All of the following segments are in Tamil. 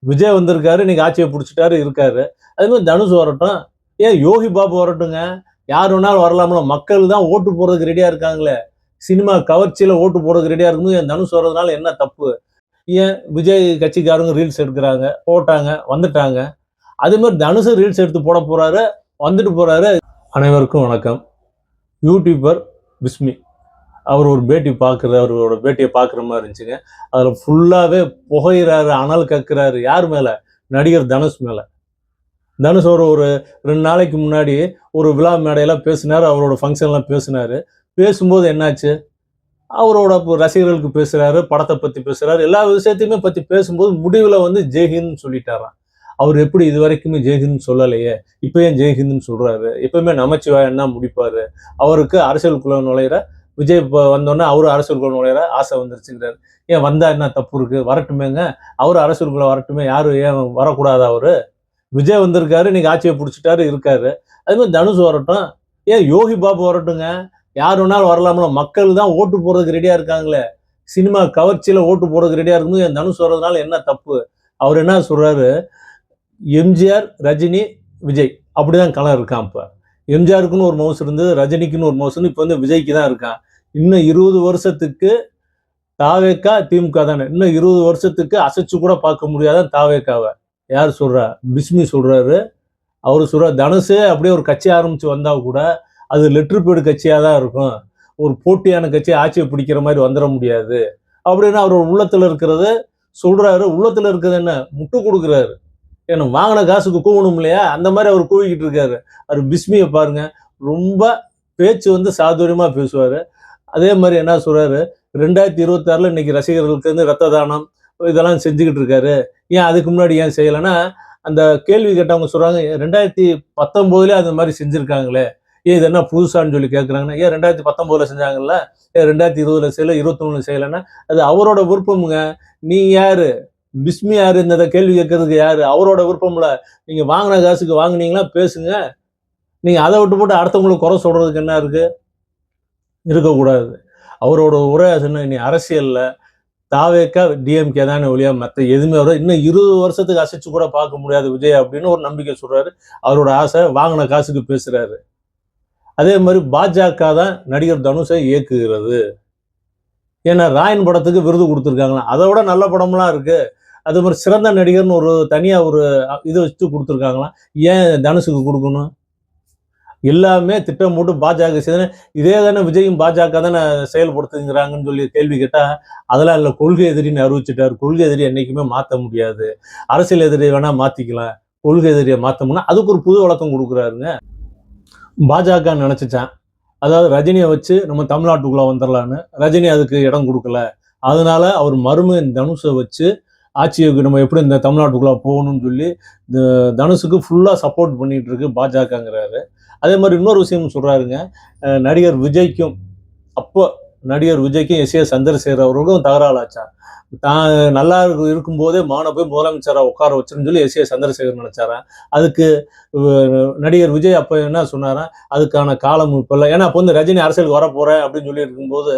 விஜய் வந்திருக்காரு, இன்னைக்கு ஆட்சியை புடிச்சுட்டாரு இருக்காரு. அதே மாரி தனுஷ் வரட்டும். ஏன் யோகி பாபு வரட்டுங்க. யார் வேணாலும் வரலாம்ல. மக்கள் தான் ஓட்டு போடுறதுக்கு ரெடியா இருக்காங்களே. சினிமா கவர்ச்சியில ஓட்டு போடுறதுக்கு ரெடியா இருக்கும்போது, ஏன் தனுஷ் வர்றதுனால என்ன தப்பு? ஏன் விஜய் கட்சிக்காரங்க ரீல்ஸ் எடுக்குறாங்க, போட்டாங்க, வந்துட்டாங்க. அதே மாரி தனுஷும் ரீல்ஸ் எடுத்து போட போறாரு, வந்துட்டு போறாரு. அனைவருக்கும் வணக்கம். யூடியூபர் பிஸ்மி. அவர் ஒரு பேட்டி பார்க்குறாரு. அவரோட பேட்டிய பார்க்குற மாரி இருந்துச்சுங்க. அதில ஃபுல்லாவே புகையிறாரு, அனல் கக்குறாரு. யார் மேல? நடிகர் தனுஷ் மேல. தனுஷ் ஒரு 2 நாளைக்கு முன்னாடி ஒரு விழா மேடையில பேசினாரு. அவரோட ஃபங்ஷன்லாம் பேசினாரு. பேசும்போது என்னாச்சு? அவரோட ரசிகர்களுக்கு பேசுறாரு, படத்த பத்தி பேசுறாரு. எல்லா விஷயத்தையுமே பத்தி பேசும்போது முடிவுல வந்து ஜெய்ஹிந்த்ன்னு சொல்லிட்டாராம். அவர் எப்படி இதுவரைக்குமே ஜெய்ஹிந்த் சொல்லலையே. இப்ப ஏன் ஜெய்ஹிந்த்ன்னு சொல்றாரு? எப்பவுமே நமச்சிவாயன்னு தான் முடிப்பாரு. அவருக்கு அரசியலுக்குள்ள நுழையிற விஜய் இப்ப வந்தோனே அவரும் அரசியலுக்குள்ள நுழையிற ஆசை வந்துருச்சுங்கிறாரு. ஏன் வந்தா என்ன தப்பு இருக்கு? வரட்டுமேங்க. அவரும் அரசியலுக்குள்ள வரட்டுமே. யாரும் ஏன் வரக்கூடாதா அவரு? விஜய் வந்திருக்காரு, இன்னைக்கு ஆட்சியை புடிச்சுட்டாரு இருக்காரு. அதே மாரி தனுஷ் வரட்டும். ஏன் யோகி பாபு வரட்டுங்க. யார் வேணாலும் வரலாம்ல. மக்கள் தான் ஓட்டு போடுறதுக்கு ரெடியா இருக்காங்களே. சினிமா கவர்ச்சியில ஓட்டு போடுறதுக்கு ரெடியா இருக்கும்போது, ஏன் தனுஷ் வர்றதுனால என்ன தப்பு? அவர் என்ன சொல்றாரு? எம்ஜிஆர், ரஜினி, விஜய் அப்படிதான் களம் இருக்கான் இப்ப. எம்ஜிஆருக்குன்னு ஒரு மவுசு இருந்தது, ரஜினிக்குன்னு ஒரு மவுசு இப்ப வந்து விஜய்க்கு தான் இருக்கான். இன்னும் 20 வருஷத்துக்கு தாவேக, திமுக தானே. இன்னும் 20 வருஷத்துக்கு அசைச்சு கூட பார்க்க முடியாத தாவேகாவ. யார் சொல்றா? பிஸ்மி சொல்றாரு. அவரு சொல்றாரு, தனுஷே அப்படியே ஒரு கட்சி ஆரம்பிச்சு வந்தா கூட, அது லெட்டர் பேடு கட்சியா தான் இருக்கும். ஒரு போட்டியான கட்சி ஆட்சியை பிடிக்கிற மாதிரி வந்துட முடியாது. அப்படின்னு அவர் உள்ளத்துல இருக்கிறத சொல்றாரு. உள்ளத்துல இருக்கிறது என்ன? முட்டு கொடுக்குறாரு. ஏன்னா வாங்கின காசுக்கு கூவணும் இல்லையா? அந்த மாதிரி அவர் கூவிக்கிட்டு இருக்காரு. அவர் பிஸ்மியை பாருங்க. ரொம்ப பேச்சு வந்து சாதுரியமா பேசுவாரு. அதே மாதிரி என்ன சொல்றாரு? 2026ல இன்னைக்கு ரசிகர்களுக்கு வந்து ரத்த தானம் இதெல்லாம் செஞ்சுக்கிட்டு இருக்காரு. ஏன் அதுக்கு முன்னாடி ஏன் செய்யலைன்னா, அந்த கேள்வி கேட்டவங்க சொல்றாங்க, 2019லயே அந்த மாதிரி செஞ்சிருக்காங்களே. ஏன் இது என்ன புதுசான்னு சொல்லி கேட்குறாங்கன்னா, ஏன் 2019ல செஞ்சாங்கல்ல, ஏன் 2020ல செய்யல, 21ல செய்யலைன்னா, அது அவரோட விருப்பமுங்க. நீ யாரு? பிஸ்மி யாரு? இந்த கேள்வி கேட்கறதுக்கு யாரு? அவரோட விருப்பம்ல. நீங்க வாங்கின காசுக்கு வாங்குனீங்களா பேசுங்க. நீங்க அதை விட்டு போட்டு அடுத்தவங்களுக்கு குறை சொல்றதுக்கு என்ன இருக்கு? இருக்கக்கூடாது. அவரோட உரை சொன்ன நீ அரசியல்ல தாவேக்கா, டிஎம்கே தானே ஒழிய மத்த எதுவுமே வர இன்னும் 20 வருஷத்துக்கு அசைச்சு கூட பார்க்க முடியாது விஜய் அப்படின்னு ஒரு நம்பிக்கை சொல்றாரு. அவரோட ஆசை வாங்கின காசுக்கு பேசுறாரு. அதே மாதிரி பாஜக தான் நடிகர் தனுஷை இயக்குகிறது. ஏன்னா ராயன் படத்துக்கு விருது கொடுத்துருக்காங்களாம். அதை விட நல்ல படம்லாம் இருக்கு. அதே மாதிரி சிறந்த நடிகர்னு ஒரு தனியா ஒரு இது வச்சு கொடுத்துருக்காங்களாம். ஏன் தனுஷுக்கு கொடுக்கணும்? எல்லாமே திட்டம் போட்டு பாஜக செய்து இதே தானே விஜயும் பாஜக தானே செயல்படுத்துங்கிறாங்கன்னு சொல்லி கேள்வி கேட்டா, அதெல்லாம் இல்லை கொள்கை எதிரின்னு அறிவிச்சிட்டாரு. கொள்கை எதிரி என்னைக்குமே மாற்ற முடியாது. அரசியல் எதிரி வேணா மாத்திக்கலாம். கொள்கை எதிரியை மாத்தோம்னா அதுக்கு ஒரு புது விளக்கம் கொடுக்குறாருங்க. பாஜக நினைச்சுச்சான். அதாவது ரஜினியை வச்சு நம்ம தமிழ்நாட்டுக்குள்ள வந்துடலான்னு. ரஜினி அதுக்கு இடம் கொடுக்கல. அதனால அவர் மருமகன் தனுஷை வச்சு ஆட்சியை நம்ம எப்படி இந்த தமிழ்நாட்டுக்குள்ள போகணும்னு சொல்லி தனுஷுக்கு ஃபுல்லா சப்போர்ட் பண்ணிட்டு இருக்கு பாஜகங்கிறாரு. அதே மாதிரி இன்னொரு விஷயம் சொல்றாருங்க. நடிகர் விஜய்க்கும் அப்போ நடிகர் விஜய்க்கும் எஸ் ஏ சந்திரசேகர் அவர்களுக்கும் தகராறாச்சான். தான் நல்லா இருக்கும்போதே போய் முதலமைச்சராக உட்கார வச்சுன்னு சொல்லி எஸ் ஏ சந்திரசேகர் நினைச்சாராம். அதுக்கு நடிகர் விஜய் அப்போ என்ன சொன்னாராம், அதுக்கான காலம் இப்போ இல்லை. ஏன்னா அப்போ வந்து ரஜினி அரசியலுக்கு வர போறேன் அப்படின்னு சொல்லி இருக்கும்போது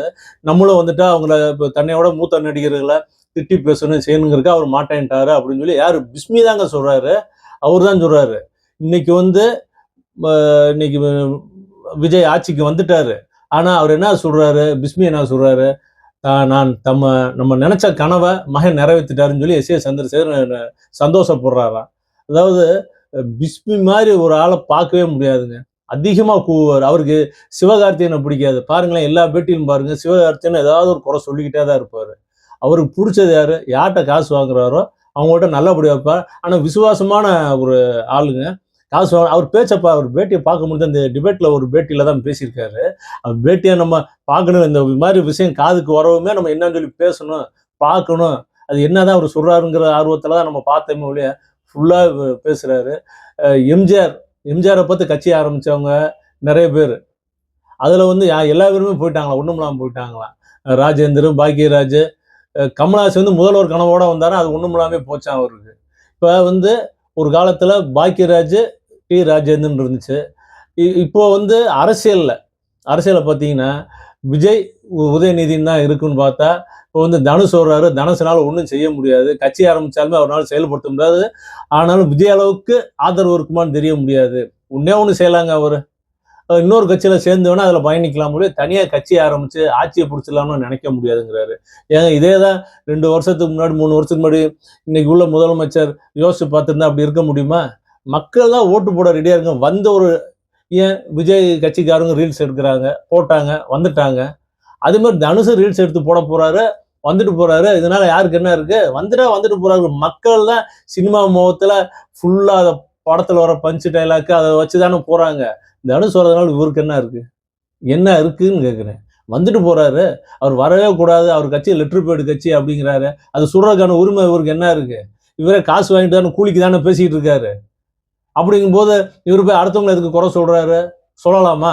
நம்மளும் வந்துட்டு அவங்கள இப்போ தன்னையோட மூத்த நடிகர்களை திட்டி பேசணும் செய்யணுங்கிறதுக்கு அவர் மாட்டேன்ட்டாரு அப்படின்னு சொல்லி யாரு பிஸ்மி தாங்க சொல்றாரு. அவர் தான் சொல்றாரு. இன்னைக்கு வந்து இன்னைக்கு விஜய் ஆட்சிக்கு வந்துட்டாரு. ஆனா அவர் என்ன சொல்றாரு? பிஸ்மி என்ன சொல்றாரு? நம்ம நினைச்ச கனவை மகன் நிறைவேற்றிட்டாருன்னு சொல்லி எஸ் ஏ சந்திரசேகர் சந்தோஷப்படுறாராம். அதாவது பிஸ்மி மாதிரி ஒரு ஆளை பார்க்கவே முடியாதுங்க. அதிகமா கூவுவார். அவருக்கு சிவகார்த்திகேயனை பிடிக்காது. பாருங்களேன், எல்லா பேட்டியிலும் பாருங்க, சிவகார்த்திகேயன் ஏதாவது ஒரு குறை சொல்லிக்கிட்டே தான் இருப்பாரு. அவருக்கு பிடிச்சது யாரு? யார்கிட்ட காசு வாங்குறாரோ அவங்கள்ட்ட நல்லபடியா இருப்பார். ஆனா விசுவாசமான ஒரு ஆளுங்க. காசு அவர் பேச்சப்ப அவர் பேட்டியை பார்க்க முடியுது. அந்த டிபேட்ல ஒரு பேட்டியில தான் பேசியிருக்காரு. அவர் பேட்டியை நம்ம பார்க்கணும். இந்த மாதிரி விஷயம் காதுக்கு வரவுமே நம்ம என்னன்னு சொல்லி பேசணும், பார்க்கணும். அது என்னதான் அவர் சொல்றாருங்கிற ஆர்வத்துல தான் நம்ம பார்த்தோமே ஒழிய ஃபுல்லா பேசுறாரு. எம்ஜிஆரை பார்த்து கட்சி ஆரம்பிச்சவங்க நிறைய பேர். அதுல வந்து எல்லா பேருமே போயிட்டாங்களா, ஒண்ணும் இல்லாம போயிட்டாங்களாம். ராஜேந்திர, பாக்யராஜ், கமலஹாசன் வந்து முதல்வர் கனவோட வந்தாரு. அது ஒண்ணும் இல்லாம போச்சான் அவருக்கு. இப்ப வந்து ஒரு காலத்துல பாக்யராஜ், டி ராஜேந்திரன் இருந்துச்சு. இப்போ வந்து அரசியல்ல பார்த்தீங்கன்னா, விஜய் உதயநிதினு தான் இருக்குன்னு பார்த்தா இப்போ வந்து தனுஷ் சொல்றாரு, தனுஷனால ஒன்றும் செய்ய முடியாது, கட்சி ஆரம்பிச்சாலுமே அவரால் செயல்படுத்த முடியாது, ஆனாலும் விஜய் அளவுக்கு ஆதரவு இருக்குமான்னு தெரிய முடியாது. ஒன்னே ஒன்று செய்யலாங்க அவரு, இன்னொரு கட்சியில சேர்ந்து வேணா அதுல பயணிக்கலாம் முடியும், தனியா கட்சி ஆரம்பிச்சு ஆட்சியை பிடிச்சிடலாம்னு நினைக்க முடியாதுங்கிறாரு. ஏங்க இதே தான் 2 வருஷத்துக்கு முன்னாடி 3 வருஷத்துக்கு முன்னாடி இன்னைக்கு உள்ள முதலமைச்சர் யோசிச்சு பார்த்துருந்தா அப்படி இருக்க முடியுமா? மக்கள் தான் ஓட்டு போட ரெடியா இருங்க. வந்த ஒரு ஏன் விஜய் கட்சிக்காரங்க ரீல்ஸ் எடுக்கிறாங்க, போட்டாங்க, வந்துட்டாங்க. அதே மாதிரி தனுஷ் ரீல்ஸ் எடுத்து போட போறாரு, வந்துட்டு போறாரு. இதனால யாருக்கு என்ன இருக்கு? வந்துட்டு போறாரு. மக்கள் தான் சினிமா முகத்துல ஃபுல்லா படத்துல வர பஞ்ச் டைலாக் அதை வச்சுதானே போறாங்க. தனுஷ் வரதுனால இவருக்கு என்ன இருக்கு? என்ன இருக்குன்னு கேட்கிறேன். வந்துட்டு போறாரு. அவர் வரவே கூடாது. அவர் கட்சி லெட்டர் பேட் கட்சி அப்படிங்கிறாரு. அது சொல்றதுக்கான உரிமை இவருக்கு என்ன இருக்கு? இவரே காசு வாங்கிட்டு தானே கூலிக்கு தானே பேசிட்டு இருக்காரு. அப்படிங்கும்போது இவரு போய் அடுத்தவங்களை எதுக்கு குறை சொல்றாரு? சொல்லலாமா?